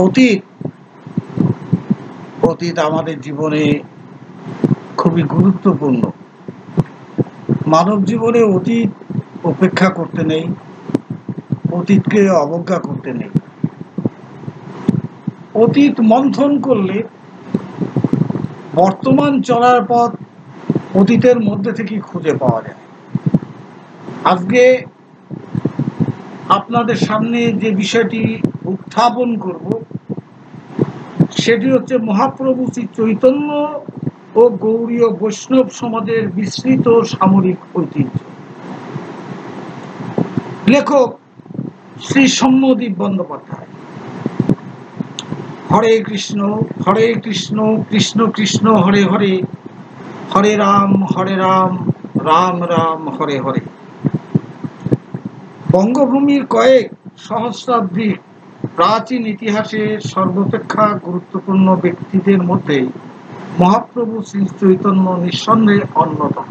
অতীত অতীত আমাদের জীবনে খুবই গুরুত্বপূর্ণ। মানব জীবনে অতীত উপেক্ষা করতে নেই, অতীতকে অবজ্ঞা করতে নেই। অতীত মন্থন করলে বর্তমান চলার পথ অতীতের মধ্যে থেকেই খুঁজে পাওয়া যায়। আজকে আপনাদের সামনে যে বিষয়টি উত্থাপন করব সেটি হচ্ছে মহাপ্রভু শ্রী চৈতন্য ও গৌড়ীয় বৈষ্ণব সমাজের বিস্তৃত সামরিক ঐতিহ্য। লেখক শ্রী সৌম্যদীপ বন্দ্যোপাধ্যায়। হরে কৃষ্ণ কৃষ্ণ কৃষ্ণ হরে হরে, হরে রাম রাম রাম হরে হরে। বঙ্গভূমির কয়েক সহস্রাব্দী প্রাচীন ইতিহাসের সর্বাপেক্ষা গুরুত্বপূর্ণ ব্যক্তিদের মধ্যে মহাপ্রভু শ্রী চৈতন্য নিঃসন্দেহে অন্যতম।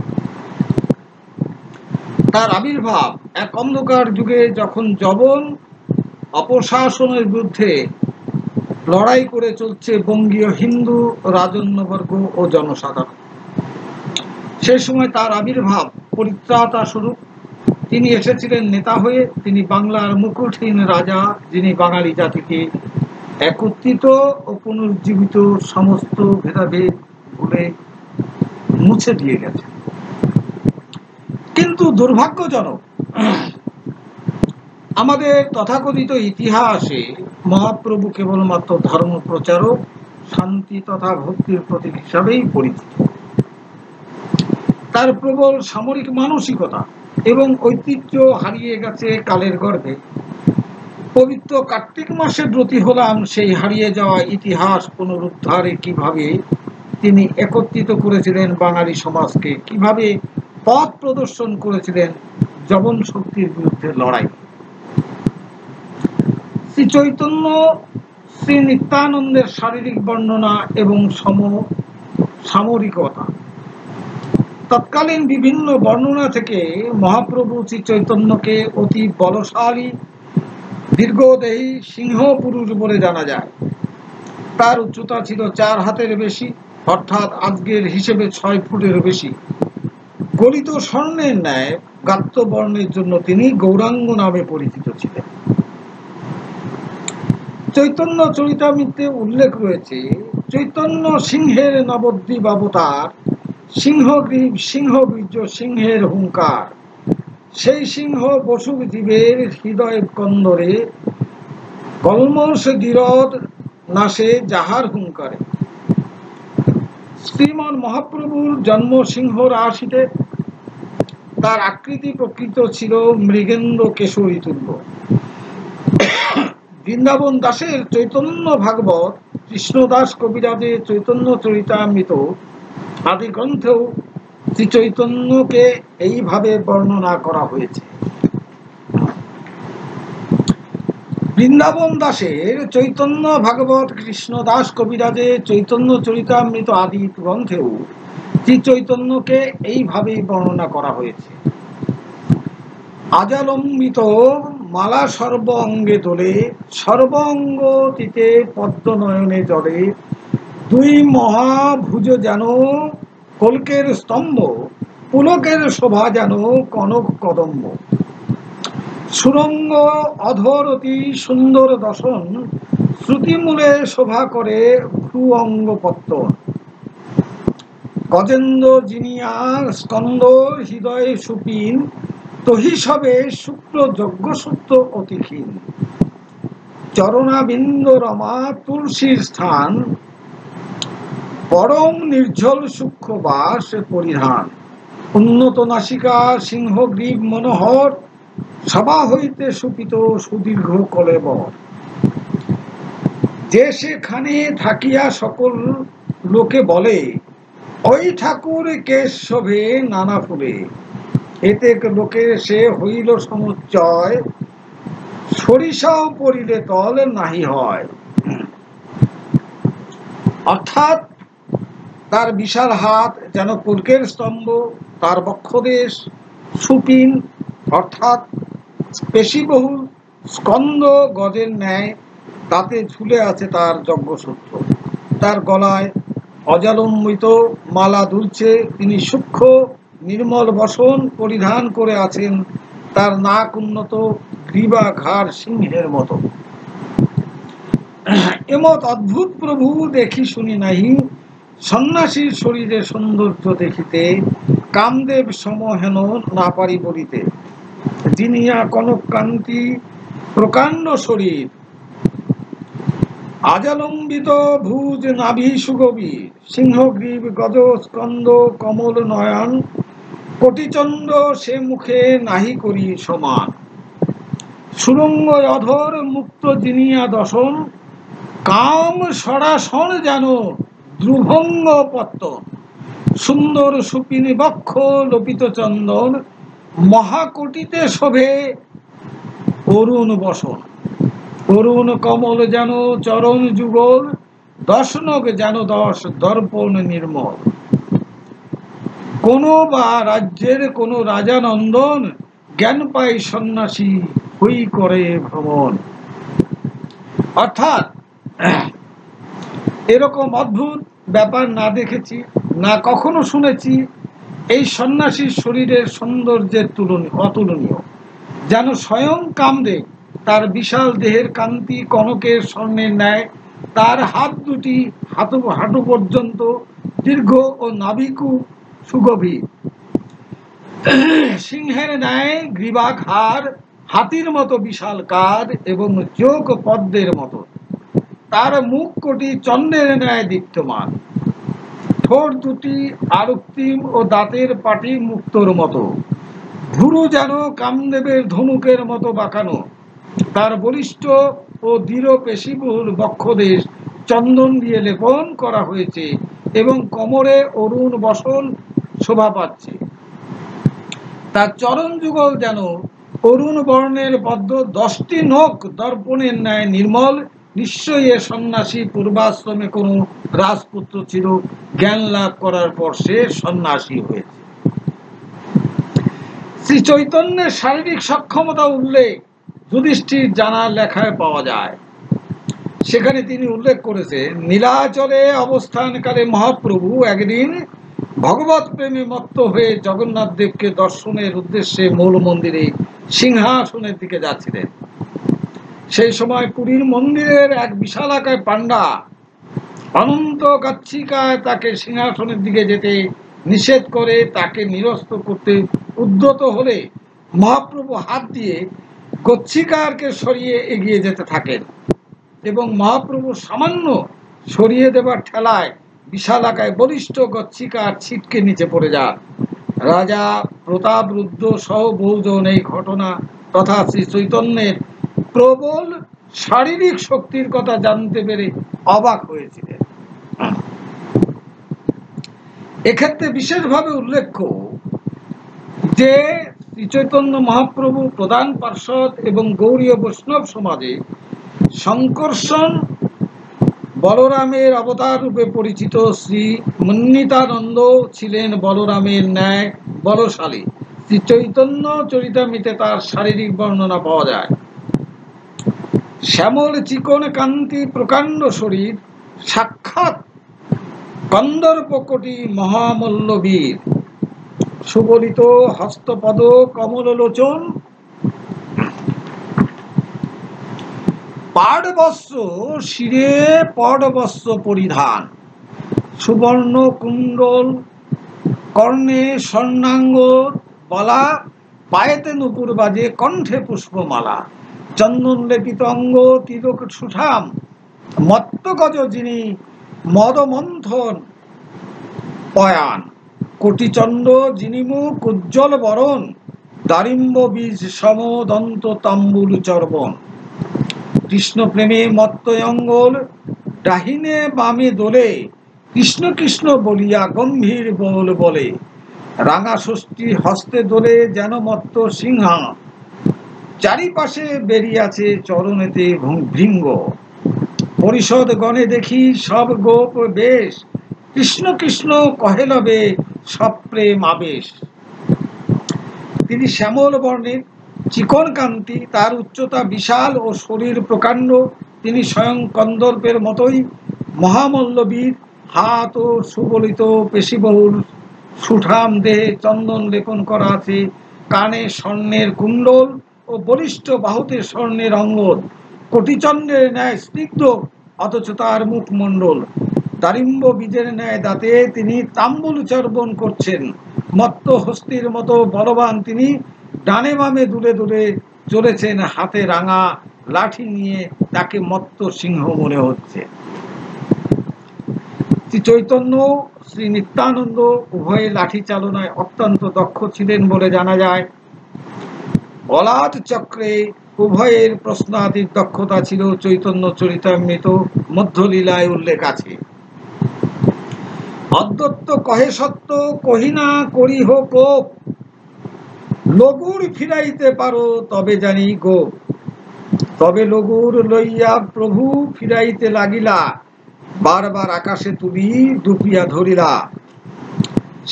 তার আবির্ভাব এক অন্ধকার যুগে, যখন যবন অপশাসনের বিরুদ্ধে লড়াই করে চলছে বঙ্গীয় হিন্দু রাজন্যবর্গ ও জনসাধারণ। সেই সময় তার আবির্ভাব পরিত্রাতা স্বরূপ। তিনি এসেছিলেন নেতা হয়ে। তিনি বাংলার মুকুটহীন রাজা, যিনি বাঙালি জাতিকে একত্রিত ও পুনর্জীবিত সমস্ত ভেদাভেদ ভুলে মুছে দিয়ে গেছেন। কিন্তু দুর্ভাগ্যজনক, আমাদের তথাকথিত ইতিহাসে মহাপ্রভু কেবলমাত্র ধর্ম প্রচারক, শান্তি তথা ভক্তির প্রতীক হিসাবেই পরিচিত। তার প্রবল সামরিক মানসিকতা এবং ঐতিহ্য হারিয়ে গেছে কালের গর্ভে। পবিত্র কার্তিক মাসে ব্রতী হলাম সেই হারিয়ে যাওয়া ইতিহাস পুনরুদ্ধারে কিভাবে তিনি একত্রিত করেছিলেন বাঙালি সমাজকে, কিভাবে পথ প্রদর্শন করেছিলেন যবন শক্তির বিরুদ্ধে লড়াই। শ্রী চৈতন্য শ্রী নিত্যানন্দের শারীরিক বর্ণনা এবং সামরিকতা। তৎকালীন বিভিন্ন বর্ণনা থেকে মহাপ্রভু শ্রী চৈতন্যকে অতি বলশালী, দীর্ঘদেহী সিংহ পুরুষ বলে জানা যায়। তার উচ্চতা ছিল 4 হাতের বেশি, অর্থাৎ আজকের হিসেবে 6 ফুটের বেশি। গলিত স্বর্ণের ন্যায় গাত্র বর্ণের জন্য তিনি গৌরাঙ্গ নামে পরিচিত ছিলেন। চৈতন্য চরিতামৃতে উল্লেখ রয়েছে, চৈতন্য সিংহের নবদ্বীপ অবতার, সিংহগ্রীব সিংহবীর্য সিংহের হুঙ্কার। সেই সিংহ বসুক জীবের হৃদয় কন্দরে, কলমশ দীরদ নাশে যাহার হুঙ্কারে। শ্রীমন মহাপ্রভুর জন্ম সিংহ রাশিতে। তার আকৃতি প্রকৃত ছিল মৃগেন্দ্র কেশরী তুল্য। বৃন্দাবন দাসের চৈতন্য ভাগবত, কৃষ্ণদাস কবিরাজের চৈতন্য চরিতামৃত আদি গ্রন্থেও শ্রী চৈতন্যকে এইভাবে বর্ণনা করা হয়েছে। বৃন্দাবন দাসের চৈতন্য ভাগবত, কৃষ্ণদাস কবিরাজের চৈতন্য চরিতামৃত আদি গ্রন্থেও শ্রী চৈতন্যকে এইভাবেই বর্ণনা করা হয়েছে। আজালম্বিত মালা সর্ব অঙ্গে তোলে, সর্বঙ্গতীতে পদ্ম নয়নে জলে। 2 মহাভুজ যেন কল্কের স্তম্ভ, পুলকের শোভা যেন কনক কদম্ব। সুরঙ্গ অধর অতি সুন্দর দর্শন, শ্রুতিমূলে শোভা করে ভ্রু অঙ্গ পত্তন। গজেন্দ্র জিনিয়া স্কন্দ হৃদয় সুপিন, তহিসবে শুক্র যজ্ঞসূত্র অতিক্ষীণ। চরণাবিন্দ রমা তুলসীর স্থান, পরম নির্ঝল সূক্ষ্ম বাস পরিধান। উন্নত নাসিকা সিংহগ্রীব মনোহর, সভা হইতে সুপিত সুদীর্ঘ কলেবর। যে সেখানে থাকিয়া সকল লোকে বলে, ওই ঠাকুর কেশ শোভে নানা ফুলে। এতে লোকের সে হইল সমুচ্চয়, সরিষাও পড়িলে তল নাহি হয়। অর্থাৎ তার বিশাল হাত যেন কল্কের স্তম্ভ, তার বক্ষদেশ সুপিন অর্থাৎ পেশিবহুল, স্কন্দ গজের ন্যায়, তাতে ঝুলে আছে তার যজ্ঞসূত্র। তার গলায় অজালম্বিত মালা দুলছে। তিনি সূক্ষ্ম নির্মল বসন পরিধান করে আছেন। তার নাক উন্নত, গ্রীবা ঘাড় সিংহের মতো। এমত অদ্ভুত প্রভু দেখি শুনি নাহি। সন্ন্যাসীর শরীরে সৌন্দর্য দেখিতে, কামদেব সমহেন না পারি বলিতে। জিনিয়া কনক কান্তি প্রকাণ্ড শরীর, আজালম্বিত ভুজ নাভি সুগভীর, সিংহগ্রীব গজ স্কন্দ কমল নয়ন, কোটিচন্দ্র সে মুখে নাহি করি সমান। সুরঙ্গ অধর মুক্ত জিনিয়া দশন, কাম সরাসন যেন ধ্রুভঙ্গ পত্তন। সুন্দর সুপিনী বক্ষ লোপিত চন্দন, মহাকোটিতে শোভে অরুণ বসন। অরুণ কমল যেন চরণ যুগল, দশনক যেন 10 দর্পণ নির্মল। কোন বা রাজ্যের কোন রাজা নন্দন, জ্ঞান পাই সন্ন্যাসী হই করে ভ্রমণ। অর্থাৎ এরকম অদ্ভুত ব্যাপার না দেখেছি, না কখনো শুনেছি। এই সন্ন্যাসীর শরীরের সৌন্দর্যের অতুলনীয়, যেন স্বয়ং কামদেব। তার বিশাল দেহের কান্তি কনকের স্বর্ণের ন্যায়। তার হাত দুটি হাঁটু পর্যন্ত দীর্ঘ ও নাভিকু সুগভীর। সিংহের ন্যায় গ্রীবা ঘাড়, হাতির মতো বিশাল কাঁধ এবং চোখ পদ্মের মতো। তার মুখ কোটি চন্দ্রের ন্যায় দীপ্তমান। ঠোঁট দুটি আরক্তিম ও দাঁতের পাটি মুক্তোর মতো। ভুরু যেন কামদেবের ধনুকের মতো বাঁকানো। তার বলিষ্ঠ ও দৃঢ় পেশিবহুল বক্ষদেশ চন্দন দিয়ে লেপন করা হয়েছে এবং কোমরে অরুণ বসন শোভা পাচ্ছে। তার চরণ যুগল যেন অরুণ বর্ণের পদ্ম, 10টি নখ দর্পণের ন্যায় নির্মল। নিশ্চয়ই এ সন্ন্যাসী পূর্বাশ্রমে কোন রাজপুত্র ছিল, জ্ঞান লাভ করার পর সে সন্ন্যাসী হয়েছে। শ্রী চৈতন্যের শারীরিক সক্ষমতা উল্লেখ যুধিষ্ঠির জানার লেখায় পাওয়া যায়। সেখানে তিনি উল্লেখ করেছেন, নীলাচলে অবস্থানকালে মহাপ্রভু একদিন ভগবত প্রেমে মত্ত হয়ে জগন্নাথ দেবকে দর্শনের উদ্দেশ্যে মূল মন্দিরে সিংহাসনের দিকে যাচ্ছিলেন। সেই সময় পুরীর মন্দিরের এক বিশালাকায় পান্ডা অনন্ত গচ্ছিকায় তাকে সিংহাসনের দিকে যেতে নিষেধ করে তাকে নিরস্ত করতে উদ্যত হলে মহাপ্রভু হাত দিয়ে গচ্ছিকারকে সরিয়ে এগিয়ে যেতে থাকেন এবং মহাপ্রভু সামান্য সরিয়ে দেবার ঠেলায় বিশালাকায় বলিষ্ঠ গচ্ছিকার ছিটকে নিচে পড়ে যান। রাজা প্রতাপরুদ্র সহ বহুজন এই ঘটনা তথা শ্রী চৈতন্যের প্রবল শারীরিক শক্তির কথা জানতে পেরে অবাক হয়েছিলেন। এক্ষেত্রে বিশেষভাবে উল্লেখ্য যে শ্রী চৈতন্য মহাপ্রভু প্রধান পার্ষদ এবং গৌড়ীয় বৈষ্ণব সমাজে শঙ্কর্ষণ বলরামের অবতার রূপে পরিচিত শ্রী মন্বিতানন্দ ছিলেন বলরামের ন্যায় বলশালী। শ্রী চৈতন্য চরিতামৃতে তার শারীরিক বর্ণনা পাওয়া যায়। শ্যামল চিকন কান্তি প্রকাণ্ড শরীর, সাক্ষাৎ কন্দর্পকটি মহামল্লবীর, সুবলিত হস্তপদ কমললোচন, পাড়বস্ত্র শিরে পড়বস্ত্র পরিধান, সুবর্ণ কুণ্ডল, কর্ণে স্বর্ণাঙ্গ বালা, পায়েতে নুপুর বাজে, কণ্ঠে পুষ্পমালা, চন্দন লেপিত অঙ্গ তিলক সুঠাম, মত্তগজ যিনি মদমন্থন পয়ান, কোটিচন্দ্র যিনি মুখ উজ্জ্বল বরণ, দারিম্ব বীজ সম দন্ত তাম্বুল চর্বণ। কৃষ্ণ প্রেমে মত্তয়ঙ্গল, ডাহিনে বামে দোলে, কৃষ্ণ কৃষ্ণ বলিয়া গম্ভীর বল বলে, রাঙা ষষ্ঠী হস্তে দোলে যেন মত্ত সিংহা, চারিপাশে বেরিয়াছে চরণেতে ভৃঙ্গ। পরিষদ গণে দেখি সব গোপ বেশ, কৃষ্ণ কৃষ্ণ কহে লবে সপ্রেম আবেশ। তিনি শ্যামল বর্ণের, চিকন কান্তি, তার উচ্চতা বিশাল ও শরীর প্রকাণ্ড। তিনি স্বয়ং কন্দর্পের মতোই মহামল্লবীর, হাত ও সুবলিত পেশিবহুল, সুঠাম দেহে চন্দন লেপন করা আছে, কানে স্বর্ণের কুণ্ডল ও বলিষ্ঠ বাহুতে স্বর্ণের অঙ্গদ, কোটিচন্দ্রের ন্যায় স্নিগ্ধ, অথচ তার মুখমণ্ডল দারিম্ব বীজের ন্যায় দাঁতে তিনি তাম্বুল চর্বণ করছেন। মত্ত হস্তির মতো বলবান তিনি, ডানে বামে দুলে দুলে চলেছেন, হাতে রাঙা লাঠি নিয়ে তাকে মত্ত সিংহ মনে হচ্ছে। শ্রী চৈতন্য, শ্রী নিত্যানন্দ উভয়ে লাঠি চালনায় অত্যন্ত দক্ষ ছিলেন বলে জানা যায়। অলাদ চক্রে উভয়ের প্রশ্নাদির দক্ষতা ছিল চৈতন্য চরিতামৃত মধ্যলীলায় উল্লেখ আছে। অদ্বৈত কহে সত্য, কহিনা করিহ কোপ, লগুর ফিরাইতে পারো তবে জানি গো। তবে লগুর লইয়া প্রভু ফিরাইতে লাগিলা, বারবার আকাশে তুলি দুপিয়া ধরিলা।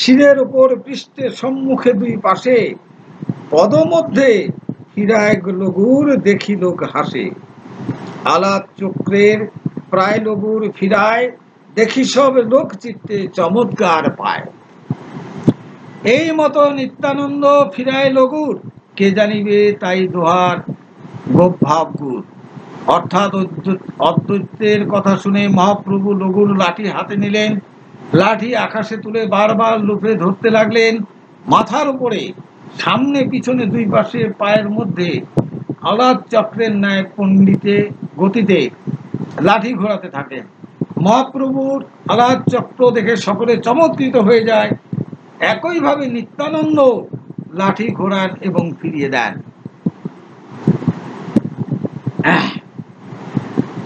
শিরের উপর পৃষ্ঠে সম্মুখে দুই পাশে, পদমধ্যে ফিরায় লগুর দেখি লোক হাসে। আলাদ চক্রের প্রায় লগুর ফিরায়, দেখি সব লোক চিত্তে চমৎকার পায়। এই মতো নিত্যানন্দ ফিরায় লগুর, কে জানিবে তাই দোহার গোভাব গুর। অর্থাৎ অদ্বৈতের কথা শুনে মহাপ্রভু লগুর লাঠি হাতে নিলেন, লাঠি আকাশে তুলে বারবার লুফে ধরতে লাগলেন। মাথার উপরে, সামনে পিছনে দুই পাশে পায়ের মধ্যে আলাদ চক্রের ন্যায় পণ্ডিতে গতিতে লাঠি ঘোরাতে থাকেন। মহাপ্রভুর আলাদ চক্র দেখে সকলে চমৎকৃত হয়ে যায়। একইভাবে নিত্যানন্দ লাঠি ঘোরান এবং ফিরিয়ে দেন।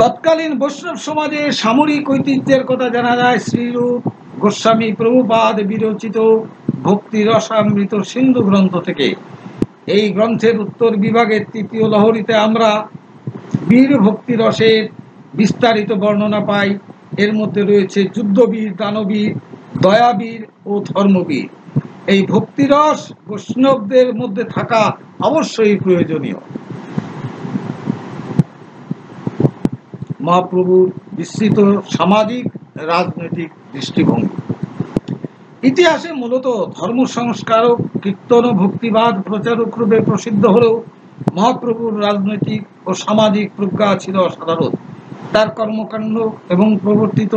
তৎকালীন বৈষ্ণব সমাজে সামরিক ঐতিহ্যের কথা জানা যায় শ্রীরূপ গোস্বামী প্রভুপাদ বিরচিত ভক্তি রসামৃত সিন্ধু গ্রন্থ থেকে। এই গ্রন্থের উত্তর বিভাগের তৃতীয় লহরীতে আমরা বীর ভক্তি রসের বিস্তারিত বর্ণনা পাই। এর মধ্যে রয়েছে যুদ্ধবীর, দানবীর, দয়াবীর ও ধর্মবীর। এই ভক্তিরস বৈষ্ণবদের মধ্যে থাকা অবশ্যই প্রয়োজনীয়। মহাপ্রভুর বিস্তৃত সামাজিক রাজনৈতিক দৃষ্টিভঙ্গি। ইতিহাসে মূলত ধর্ম সংস্কারক, কীর্তন ও ভক্তিবাদ প্রচারক রূপে প্রসিদ্ধ হলেও মহাপ্রভুর রাজনৈতিক ও সামাজিক প্রজ্ঞা ছিল অসাধারণ। তার কর্মকাণ্ড এবং প্রবর্তিত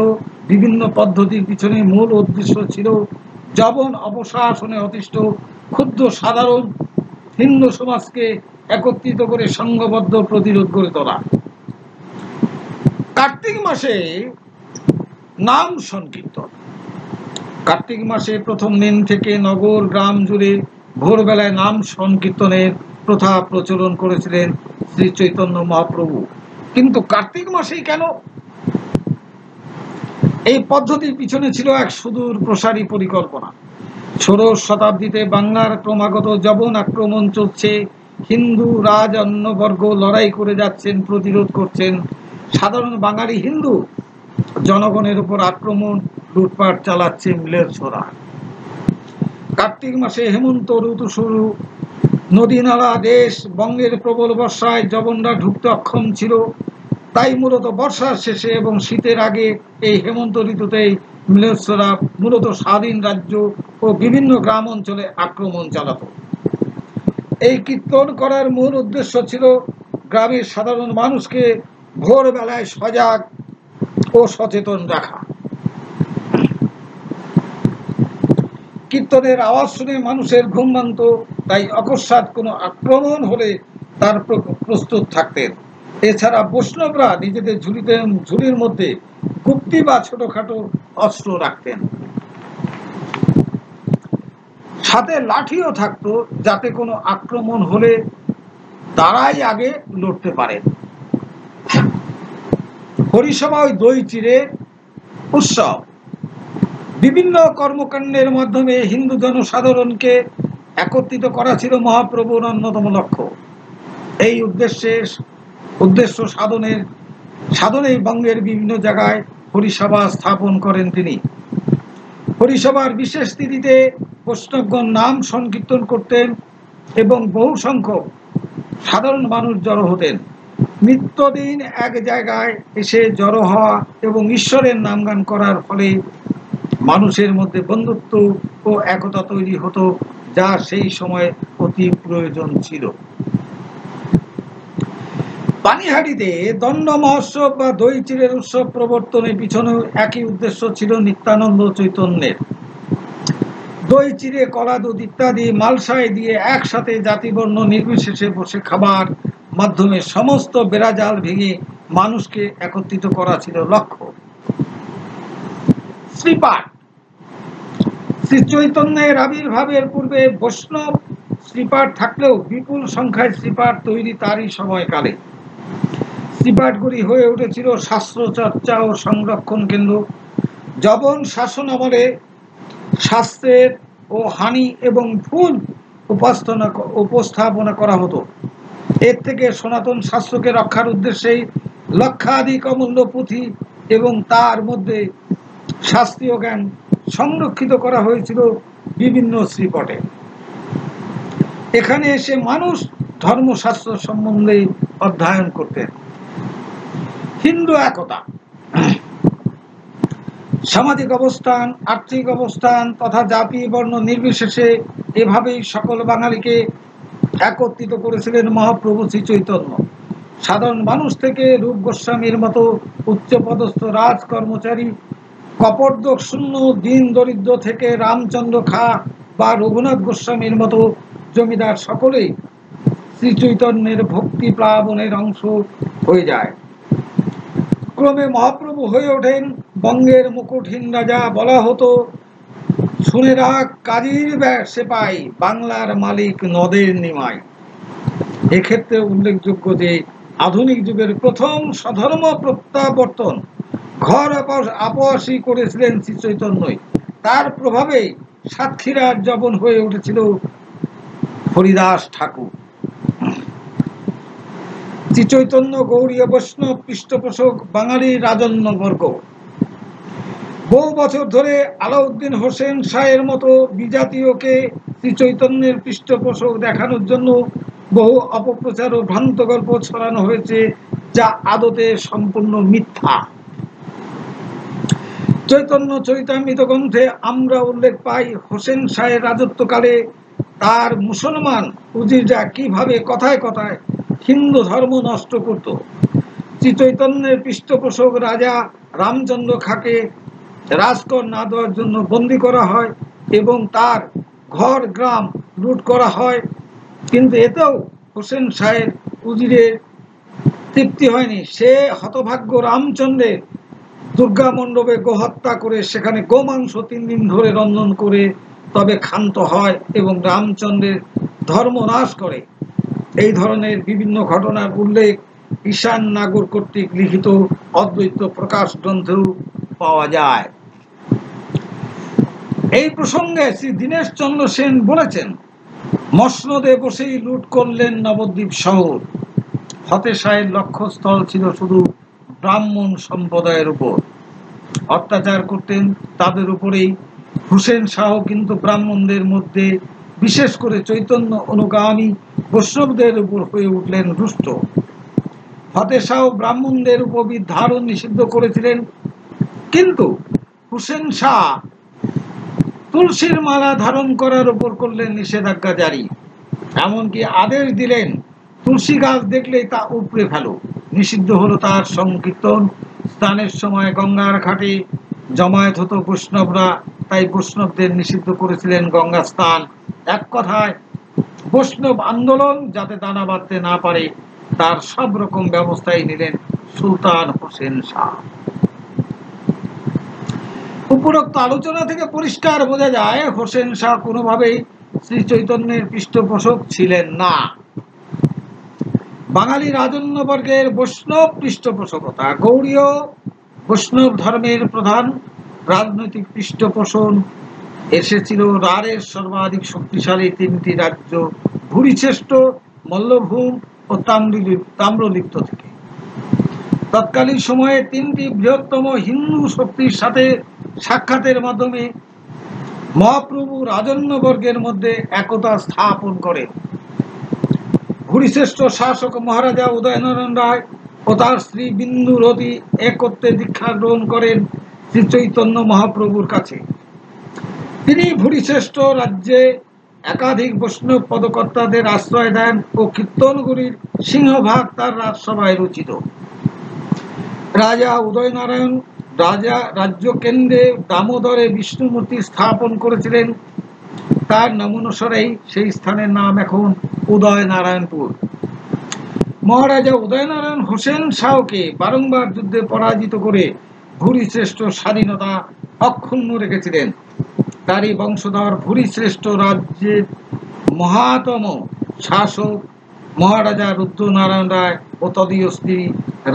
বিভিন্ন পদ্ধতির পিছনে মূল উদ্দেশ্য ছিল যবন অপশাসনে অতিষ্ঠ ক্ষুদ্র সাধারণ হিন্দু সমাজকে একত্রিত করে সংঘবদ্ধ প্রতিরোধ করে তোলা। কার্তিক মাসে নাম সংকীর্তন। কার্তিক মাসে প্রথম দিন থেকে নগর গ্রাম জুড়ে ভোরবেলায় নাম সংকীর্তনের প্রথা প্রচলন করেছিলেন শ্রী চৈতন্য মহাপ্রভু। কিন্তু কার্তিক মাসেই কেন? এই পদ্ধতির পিছনে ছিল এক সুদূর প্রসারী পরিকল্পনা। ষোড়শ শতাব্দীতে বাংলার ক্রমাগত যবন আক্রমণ চলছে, হিন্দু রাজন্যবর্গ লড়াই করে যাচ্ছেন, প্রতিরোধ করছেন। সাধারণ বাঙালি হিন্দু জনগণের উপর আক্রমণ, লুটপাট চালাচ্ছে ম্লেচ্ছরা। কার্তিক মাসে হেমন্ত ঋতু শুরু, নদী নালা দেশ বঙ্গের প্রবল বর্ষায় যবনরা ঢুকতে অক্ষম ছিল। তাই মূলত বর্ষার শেষে এবং শীতের আগে এই হেমন্ত ঋতুতেই ম্লেচ্ছরা মূলত স্বাধীন রাজ্য ও বিভিন্ন গ্রাম অঞ্চলে আক্রমণ চালাত। এই কীর্তন করার মূল উদ্দেশ্য ছিল গ্রামের সাধারণ মানুষকে ভোরবেলায় সজাগ ও সচেতন রাখা। কীর্তনের আওয়াজ শুনে মানুষের ঘুম ভাঙত, তাই অকস্মাৎ কোনো আক্রমণ হলে তার প্রস্তুত থাকতেন। এছাড়া বৈষ্ণবরা নিজেদের ঝুলির মধ্যে গুপ্তি বা ছোটখাটো অস্ত্র রাখতেন। সাথে লাঠিও থাকতো, যাতে কোনো আক্রমণ হলে তারাই আগে লড়তে পারেন। হরিসভা ওই দই চিড়ের উৎসব। বিভিন্ন কর্মকাণ্ডের মাধ্যমে হিন্দু জনসাধারণকে একত্রিত করা ছিল মহাপ্রভুর অন্যতম লক্ষ্য। এই উদ্দেশ্য সাধনে বঙ্গের বিভিন্ন জায়গায় হরিসভা স্থাপন করেন তিনি। হরিসভার বিশেষ তিথিতে বৈষ্ণবগণ নাম সংকীর্তন করতেন এবং বহু সংখ্যক সাধারণ মানুষ জড়ো হতেন। নিত্যদিন এক জায়গায় এসে জড়ো হওয়া এবং ঈশ্বরের নামগান করার ফলে মানুষের মধ্যে বন্ধুত্ব ও একতা তৈরি হতো, যা সেই সময় অতি প্রয়োজন ছিল। পানিহাটিতে দণ্ড মহোৎসব বা দই চিড়ের উৎসব প্রবর্তনের পিছনে একই উদ্দেশ্য ছিল নিত্যানন্দ চৈতন্যের। দই চিড়ে কলা দুধ ইত্যাদি মালসায় দিয়ে একসাথে জাতিবর্ণ নির্বিশেষে বসে খাবার মাধ্যমে সমস্ত বেড়াজাল ভেঙে মানুষকে একত্রিত করা ছিল লক্ষ্য। শ্রীপাঠ। শ্রী চৈতন্যের আবির্ভাবের পূর্বে বৈষ্ণব শ্রীপাঠ থাকলেও বিপুল সংখ্যায় শ্রীপাঠ তৈরি তারই সময়কালে। শ্রীপাঠগুলি হয়ে উঠেছিল শাস্ত্র চর্চা ও সংরক্ষণ কেন্দ্র। যবন শাসন আমলে শাস্ত্রের ও হানি এবং ভুল উপস্থাপনা করা হতো। এর থেকে সনাতন শাস্ত্রকে রক্ষার উদ্দেশ্যেই লক্ষাধিক অমূল্য পুঁথি এবং তার মধ্যে শাস্ত্রীয় জ্ঞান সংরক্ষিত করা হয়েছিল বিভিন্ন শ্রীপটে। এখানে এসে মানুষ ধর্মশাস্ত্র সম্বন্ধে অধ্যয়ন করতেন। হিন্দু একতা। সামাজিক অবস্থান, আর্থিক অবস্থান তথা জাতি বর্ণ নির্বিশেষে এভাবেই সকল বাঙালিকে একত্রিত করেছিলেন মহাপ্রভু শ্রী চৈতন্য। সাধারণ মানুষ থেকে রূপ গোস্বামীর মতো উচ্চপদস্থ রাজ কর্মচারী, কপর্দক শূন্য দিন দরিদ্র থেকে রামচন্দ্র খা বা রঘুনাথ গোস্বামীর মতো জমিদার সকলেই শ্রী চৈতন্যের ভক্তি প্লাবনের অংশ হয়ে যায়। ক্রমে মহাপ্রভু হয়ে ওঠেন বঙ্গের মুকুটহীন রাজা। বলা হতো, শুনে রাখ কাজীর সেপাই, বাংলার মালিক নদের নিমাই। এক্ষেত্রে উল্লেখযোগ্য যে আধুনিক যুগের প্রথম স্বধর্ম প্রত্যাবর্তন ঘর আপসি করেছিলেন শ্রী চৈতন্যই। তার প্রভাবে সাতক্ষীরার যবন হয়ে উঠেছিল হরিদাস ঠাকুর। শ্রী চৈতন্য গৌড়ীয় বৈষ্ণব পৃষ্ঠপোষক বাঙালি রাজন্যবর্গ। বহু বছর ধরে আলাউদ্দিন হোসেন শাহের মতো বিজাতীয়কে শ্রী চৈতন্যের পৃষ্ঠপোষক দেখানোর জন্য বহু অপপ্রচার ও ভ্রান্ত গল্প ছড়ানো হয়েছে, যা আদতে সম্পূর্ণ মিথ্যা। চৈতন্য চরিতামৃত গ্রন্থে আমরা উল্লেখ পাই, হোসেন শাহের রাজত্বকালে তার মুসলমান উজিররা কিভাবে কথায় কথায় হিন্দু ধর্ম নষ্ট করত। শ্রী চৈতন্যের পৃষ্ঠপোষক রাজা রামচন্দ্র খাকে রাজকর না দেওয়ার জন্য বন্দী করা হয় এবং তার ঘর গ্রাম লুট করা হয়। কিন্তু এতেও হোসেন শাহের উজিরের তৃপ্তি হয়নি। সে হতভাগ্য রামচন্দ্রের দুর্গা মণ্ডপে গোহত্যা করে সেখানে গোমাংস 3 দিন ধরে রন্ধন করে তবে ক্ষান্ত হয় এবং রামচন্দ্রের ধর্ম নাশ করে। এই ধরনের বিভিন্ন ঘটনার উল্লেখ ঈশান নাগর কর্তৃক লিখিত অদ্বৈত প্রকাশ গ্রন্থেও পাওয়া যায়। এই প্রসঙ্গে শ্রী দীনেশ চন্দ্র সেন বলেছেন, মসনদে বসেই লুট করলেন নবদ্বীপ শহর। ফতে শাহের লক্ষ্যস্থল ছিল শুধু ব্রাহ্মণ সম্প্রদায়ের উপর, অত্যাচার করতেন তাদের উপরেই। হুসেন শাহ কিন্তু ব্রাহ্মণদের মধ্যে বিশেষ করে চৈতন্য অনুগামী বৈষ্ণবদের উপর হয়ে উঠলেন রুষ্ট। ফতে শাহ ব্রাহ্মণদের উপবিদ ধারণ নিষিদ্ধ করেছিলেন, কিন্তু হুসেন শাহ তুলসীর মালা ধারণ করার উপর করলেন নিষেধাজ্ঞা জারি। এমনকি আদেশ দিলেন, তুলসী গাছ দেখলেই তা উপড়ে ফেলো। নিষিদ্ধ হলো তার সংকীর্তন। স্নানের সময় গঙ্গার ঘাটে জমায়েত হতো বৈষ্ণবরা, তাই বৈষ্ণবদের নিষিদ্ধ করেছিলেন গঙ্গা স্নান। এক কথায় বৈষ্ণব আন্দোলন যাতে দানা বাঁধতে না পারে তার সব রকম ব্যবস্থাই নিলেন সুলতান হোসেন শাহ। উপরোক্ত আলোচনা থেকে পরিষ্কার বোঝা যায়, হোসেন শাহ কোনোভাবেই শ্রী চৈতন্যের পৃষ্ঠপোষক ছিলেন না। বাঙালি রাজন্যবর্গের বৈষ্ণব পৃষ্ঠপোষকতা গৌড়ীয় বৈষ্ণব ধর্মের প্রধান রাজনৈতিক পৃষ্ঠপোষণ এসেছিল রাঢ়ের সর্বাধিক শক্তিশালী 3টি রাজ্য ভুরিশ্রেষ্ঠ, মল্লভূম ও তাম্রলিপ্ত থেকে। তৎকালীন সময়ে 3টি বৃহত্তম হিন্দু শক্তির সাথে সাক্ষাতের মাধ্যমে মহাপ্রভু রাজন্যবর্গের মধ্যে একতা স্থাপন করেন। ভূরিশ্রেষ্ঠ শাসক মহারাজা উদয়নারায়ণ রায় ও তার স্ত্রী বিন্দুরতী একত্রে দীক্ষা গ্রহণ করেন শ্রী চৈতন্য মহাপ্রভুর কাছে। তিনি ভূরিশ্রেষ্ঠ রাজ্যে একাধিক বৈষ্ণব পদকর্তাদের আশ্রয় দেন ও কীর্তনগুলির সিংহভাগ তার রাজসভায় রচিত। রাজা উদয়নারায়ণ রাজ্য কেন্দ্রে দামোদরে বিষ্ণুমূর্তি স্থাপন করেছিলেন। তার নাম অনুসারেই সেই স্থানের নাম এখন উদয়নারায়ণপুর। মহারাজা উদয়নারায়ণ হোসেন শাহকে বারংবার যুদ্ধে পরাজিত করে ভূরিশ্রেষ্ঠ স্বাধীনতা অক্ষুণ্ণ রেখেছিলেন। তারই বংশধর ভূরিশ্রেষ্ঠ রাজ্যের মহাতম শাসক মহারাজা রুদ্রনারায়ণ রায় ও তদীয় স্ত্রী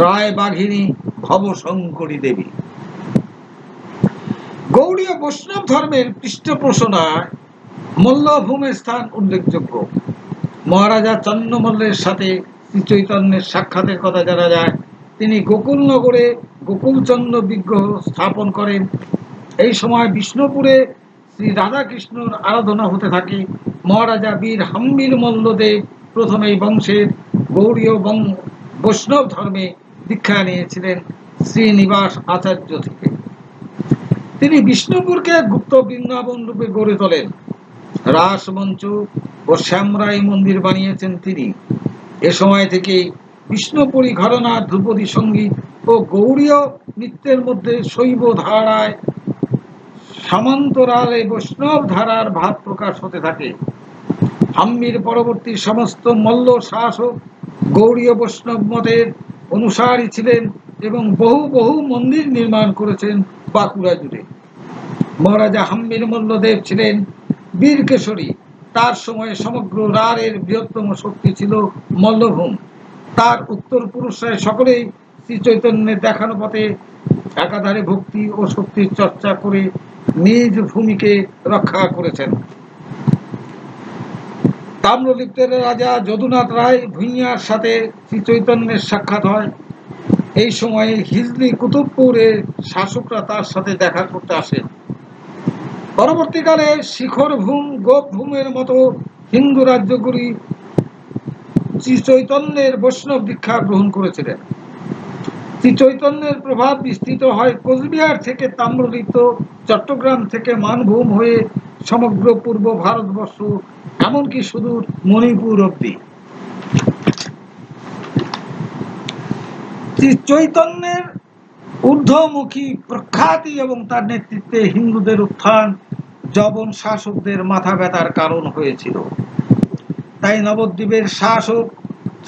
রায় বাঘিনী ভবশঙ্করী দেবী। গৌড়ীয় বৈষ্ণব ধর্মের পৃষ্ঠপোষণায় মল্লভূমের স্থান উল্লেখযোগ্য। মহারাজা চন্দ্রমল্লের সাথে শ্রী চৈতন্যের সাক্ষাতের কথা জানা যায়। তিনি গোকুলনগরে গোকুলচন্দ্র বিগ্রহ স্থাপন করেন। এই সময় বিষ্ণুপুরে শ্রী রাধাকৃষ্ণর আরাধনা হতে থাকে। মহারাজা বীর হাম্বির মল্লদেব প্রথম এই বংশের গৌড়ীয় বৈষ্ণব ধর্মে দীক্ষা নিয়েছিলেন শ্রীনিবাস আচার্য থেকে। তিনি বিষ্ণুপুরকে গুপ্ত বৃন্দাবন রূপে গড়ে তোলেন। রাসমঞ্চ ও শ্যামরাই মন্দির বানিয়েছেন তিনি। এ সময় থেকে বিষ্ণুপুরী ঘরানা, ধ্রুপদী সঙ্গীত ও গৌড়ীয় নৃত্যের মধ্যে শৈব ধারায় সমান্তরালে বৈষ্ণব ধারার ভাব প্রকাশ হতে থাকে। হাম্বির পরবর্তী সমস্ত মল্ল শাসক গৌড়ীয় বৈষ্ণব মতের অনুসারী ছিলেন এবং বহু বহু মন্দির নির্মাণ করেছেন বাঁকুড়া জুড়ে। মহারাজা হাম্বির মল্লদেব ছিলেন বীরকেশরী। তার সময়ে সমগ্র রাঢ়ের বৃহত্তম শক্তি ছিল মল্লভূম। তার উত্তর পুরুষরা সকলেই শ্রী চৈতন্যের দেখানো পথে একাধারে ভক্তি ও শক্তির চর্চা করে নিজ ভূমিকে রক্ষা করেছেন। তাম্রলিপ্তের রাজা যদুনাথ রায় ভূঁইয়ার সাথে শ্রী চৈতন্যের সাক্ষাৎ হয়। এই সময়ে হিজলি কুতুবপুরের শাসকরা তার সাথে দেখা করতে আসেন। পরবর্তীকালে শিখরভূম, গোপভূমের মতো হিন্দু রাজ্যগুলি শ্রী চৈতন্যের বৈষ্ণব দীক্ষা গ্রহণ করেছিলেন। শ্রী চৈতন্যের প্রভাব বিস্তৃত হয় কোচবিহার থেকে তাম্রলিপ্ত, চট্টগ্রাম থেকে মানভূম হয়ে সমগ্র পূর্ব ভারতবর্ষ, এমনকি সুদূর মণিপুর অবধি। শ্রী চৈতন্যের ঊর্ধ্বমুখী প্রখ্যাতি এবং তার নেতৃত্বে হিন্দুদের উত্থান যবন শাসকদের মাথা ব্যথার কারণ হয়েছিল। তাই নবদ্বীপের শাসক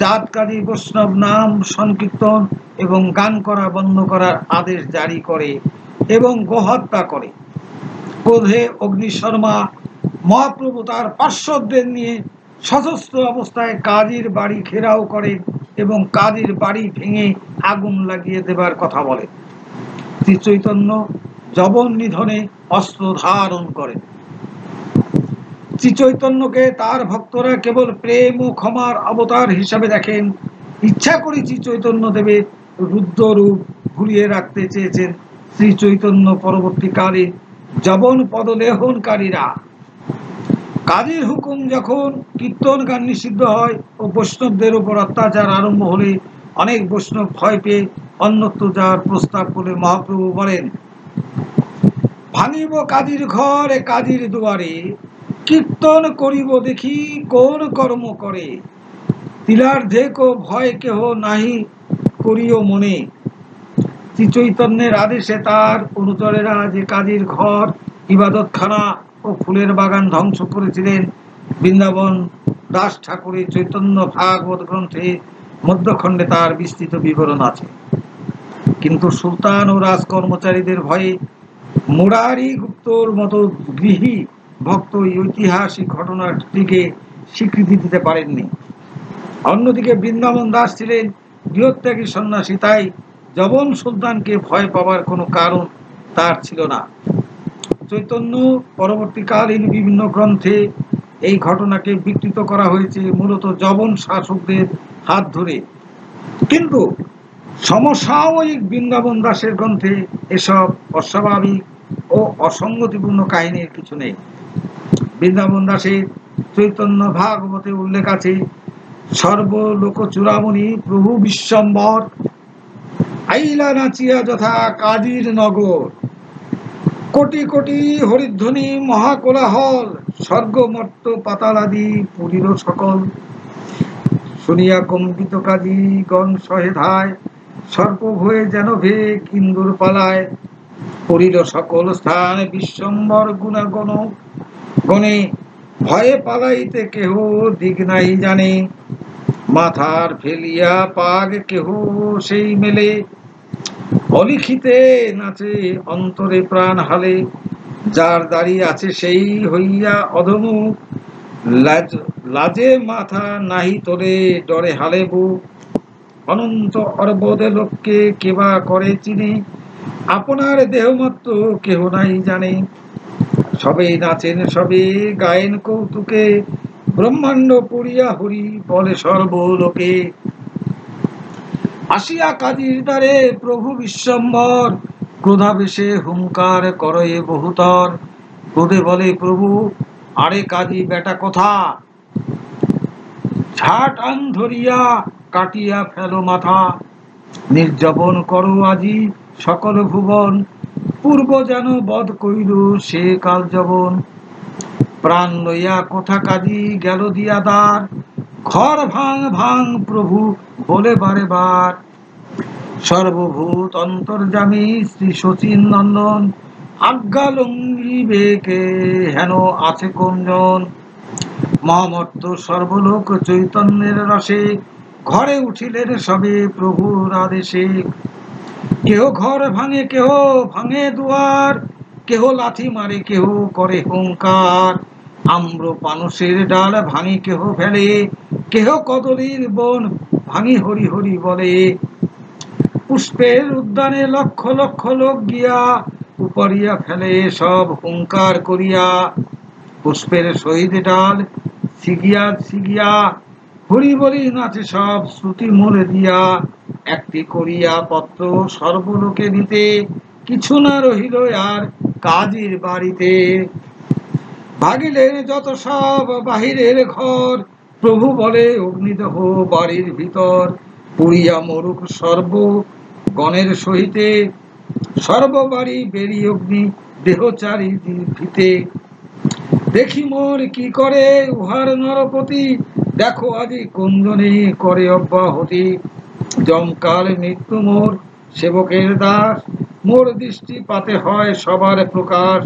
জাতকারী বৈষ্ণব নাম সংকীর্তন এবং গান করা বন্ধ করার আদেশ জারি করে এবং গোহত্যা করে। ক্রোধে অগ্নিশর্মা মহাপ্রভু তার পার্শ্বদের নিয়ে সশস্ত্র অবস্থায় কাজীর বাড়ি ঘেরাও করেন এবং কাজীর বাড়ি ভেঙে আগুন লাগিয়ে দেবার কথা বলেন। শ্রী চৈতন্য যবন নিধনে অস্ত্র ধারণ করেন। শ্রী চৈতন্যকে তার ভক্তরা কেবল প্রেম ও ক্ষমার অবতার হিসাবে দেখেন। ইচ্ছা করে শ্রী চৈতন্য দেবের রুদ্ররূপ ঘুরিয়ে রাখতে চেয়েছেন শ্রী চৈতন্য পরবর্তীকালীন যবন পদলেহনকারীরা। কাজীর হুকুম যখন কীর্তন গান নিষিদ্ধ হয় ও বৈষ্ণবদের উপর অত্যাচার আরম্ভ হলে অনেক বৈষ্ণব ভয় পেয়ে অন্যত্র যাওয়ার প্রস্তাব করে মহাপ্রভু বলেন, ভাঙিব কাজীর ঘর কাজীর দুয়ারে, কীর্তন করিব দেখি কোন কর্ম করে, তিলার্ধে কো ভয় কেহ নাহি করিও মনে। শ্রী চৈতন্যের আদেশে তার অনুচরেরা যে কাজীর ঘর, ইবাদতখানা ও ফুলের বাগান ধ্বংস করেছিলেন, বৃন্দাবন দাস ঠাকুরের চৈতন্য ভাগবত গ্রন্থে মধ্যখণ্ডে তার বিস্তৃত বিবরণ আছে। কিন্তু সুলতান ও রাজকর্মচারীদের ভয়ে মুরারি গুপ্তর মতো গৃহী ভক্ত ঐতিহাসিক ঘটনাটিকে স্বীকৃতি দিতে পারেননি। অন্যদিকে বৃন্দাবন দাস ছিলেন গৃহত্যাগী সন্ন্যাসী, তাই যবন সুলতানকে ভয় পাওয়ার কোনো কারণ তার ছিল না। চৈতন্য পরবর্তীকালীন বিভিন্ন গ্রন্থে এই ঘটনাকে বিকৃত করা হয়েছে মূলত যবন শাসকদের হাত ধরে, কিন্তু সমসাময়িক বৃন্দাবন দাসের গ্রন্থে এসব অস্বাভাবিক ও অসঙ্গতিপূর্ণ কাহিনীর কিছু নেই। বৃন্দাবন দাসের চৈতন্য ভাগবতে উল্লেখ আছে, সর্বলোক চূড়ামণি প্রভু বিশ্বম্বর, আইলা নাচিয়া যথা কাজীর নগর। কোটি কোটি হরিধ্বনি মহাকোলাহল, স্বর্গ মর্ত পাতালাদি পুরীর সকল। শুনিয়া কম্পিত কাজী গণ সহে ধায়, সর্প ভয়ে যেন ভে কিন্দুর পালায়। পুরীর সকল স্থান বিশ্বম্বর গুণাগণ গণে, ভয়ে পালাইতে কেহ দিক নাই জানে। মাথার ফেলিয়া পাগ কেহ সেই মেলে, অলিখিতে নাচে অন্তরে প্রাণ হালে। যার দাঁড়িয়ে আছে সেই হইয়া অধমুখ, লাজে মাথা নাহি তোলে ডরে হালে বুক। অনন্ত অর্বদে লোককে কেবা করে চিনে, আপনার দেহমাত্র কেহ নাই জানে। সবে নাচেন সবে গায়েন কৌতুকে, ব্রহ্মাণ্ড পুরিয়া হরি বলে সর্বলোকে। আসিয়া কাজীর দ্বারে প্রভু বিশ্বম্বর, ক্রোধাবেশে হুঙ্কার করে বহুতর। ক্রোধে বলে প্রভু, আরে কাজী বেটা কোথা, ঝাট আন ধরিয়া কাটিয়া ফেলো মাথা। নির্যাবন করো আজি সকল ভুবন, পূর্ব যেন বধ কইল সে কাল যবন। প্রাণ লইয়া কোথা কাজী গেল দিয়া দ্বার, ঘর ভাঙ ভাঙ প্রভু বলে বারে বার। সর্বভূত অন্তর্যামী শ্রী শচীন নন্দন, আজ্ঞা লঙ্ঘিবে কে হেন আছে কোনজন। মহামর্ত সর্বলোক চৈতন্যের রসে, ঘরে উঠিলেন সবে প্রভুর আদেশে। কেহ ঘর ভাঙে কেহ ভাঙে দুয়ার, কেহ লাথি মারে কেহ করে হুঙ্কার। আম্র পানসের ডাল ভাঙি কেহ ফেলে, কেহ কদলীর বন ভাঙি হরি হরি বলে। পুষ্পের উদ্যানে লক্ষ লক্ষ লোক গিয়া, উপরিয়া ফেলে সব হুঙ্কার করিয়া। পুষ্পের সহিত ডাল ছিগিয়া ছিগিয়া, হরি বলি নাচে সব শ্রুতি মূলে দিয়া। একটি করিয়া পত্র সর্বলোকে দিতে, কিছু না রহিল আর কাজীর বাড়িতে। ভাগিলেন যত সব বাহিরের ঘর, প্রভু বলে অগ্নিদহ বাড়ির ভিতর। পুড়িয়া মরুক সর্ব গণের সহিতে, সর্ববাড়ি বেরি অগ্নি দেহচারী ভিতে। দেখি মোর কি করে উহার নরপতি, দেখো আজি কুঞ্জনে করে অব্যাহতি। জমকাল মৃত্যু মোর সেবকের দাস, মোর দৃষ্টি পাতে হয় সবার প্রকাশ।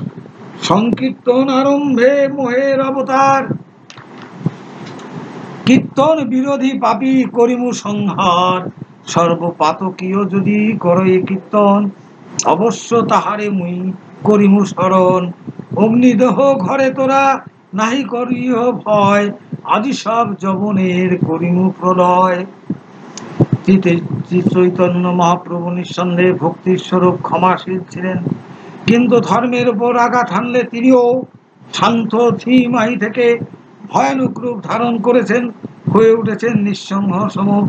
সংকীর্তন আরম্ভে মোহের অবতার, কীর্তন বিরোধী পাপী করিমু সংহার। সর্বপাতকীয় যদি করই কীর্তন, অবশ্য তাহারে মুই করিমু স্মরণ। অগ্নিদেহ ঘরে তোরা নাহি করিও ভয়, আজি সব যবনের করিমু প্রলয়। শ্রী চৈতন্য মহাপ্রভু নিঃসন্দেহে ভক্তির স্বরূপ ক্ষমাশীল ছিলেন, কিন্তু ধর্মের উপর আঘাত হানলে তিনিও শান্ত ধীমাহি থেকে ভয়ানক রূপ ধারণ করেছেন, হয়ে উঠেছেন নিঃসঙ্গ সমুখ।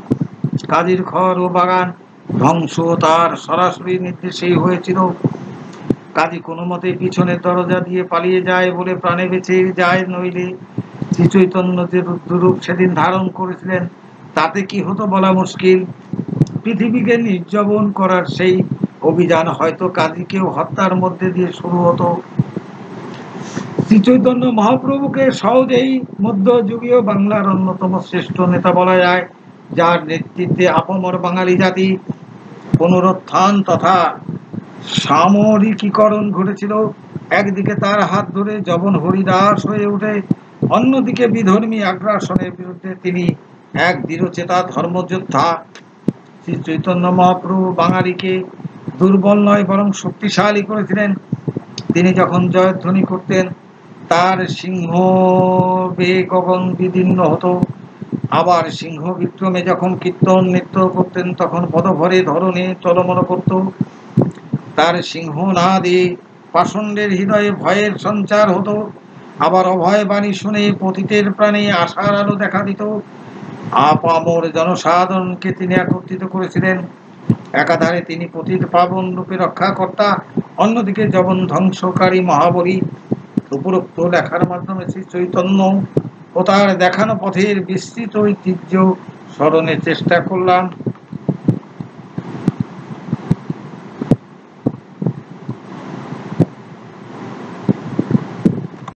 কাজীর ঘর ও বাগান ধ্বংস তার সরাসরি নির্দেশেই হয়েছিল। কাজী কোনো মতে পিছনের দরজা দিয়ে পালিয়ে যায় বলে প্রাণে বেঁচে যায়, নইলে শ্রী চৈতন্য যে রুদ্ররূপ সেদিন ধারণ করেছিলেন তাতে কি হতো বলা মুশকিল। পৃথিবীকে নির্যাবন করার সেই অভিযান হয়তো কাজীকেও হত্যার মধ্যে দিয়ে শুরু হতো। শ্রী চৈতন্য মহাপ্রভুকে সহজেই মধ্যযুগীয় বাংলার অন্যতম শ্রেষ্ঠ নেতা বলা যায়, যার নেতৃত্বে আপামর বাঙালি জাতি পুনরুত্থান তথা সামরিকীকরণ ঘটেছিল। একদিকে তার হাত ধরে যবন হরিদাস হয়ে ওঠে, অন্যদিকে বিধর্মী আগ্রাসনের বিরুদ্ধে তিনি এক দৃঢ়চেতা ধর্মযোদ্ধা। শ্রী চৈতন্য মহাপ্রভু বাঙালিকে দুর্বল নয় বরং শক্তিশালী করেছিলেন। তিনি যখন জয়ধ্বনি করতেন তার সিংহ বেগন বিদীর্ণ হতো, আবার সিংহ বিক্রমে যখন কীর্তন নৃত্য করতেন তখন পদভরে ধরনে টলমল করত। তার সিংহনাদে পাষণ্ডের হৃদয়ে ভয়ের সঞ্চার হতো, আবার অভয় বাণী শুনে পতিতের প্রাণে আশার আলো দেখা দিত। আপামর জনসাধারণকে তিনি একত্রিত করেছিলেন। একাধারে তিনি পতিত পাবন রূপে রক্ষাকর্তা, অন্যদিকে যবন ধ্বংসকারী মহাবলী। উপরোক্ত লেখার মাধ্যমে শ্রী চৈতন্য ও তার দেখানো পথের বিস্তৃত ঐতিহ্য স্মরণের চেষ্টা করলাম।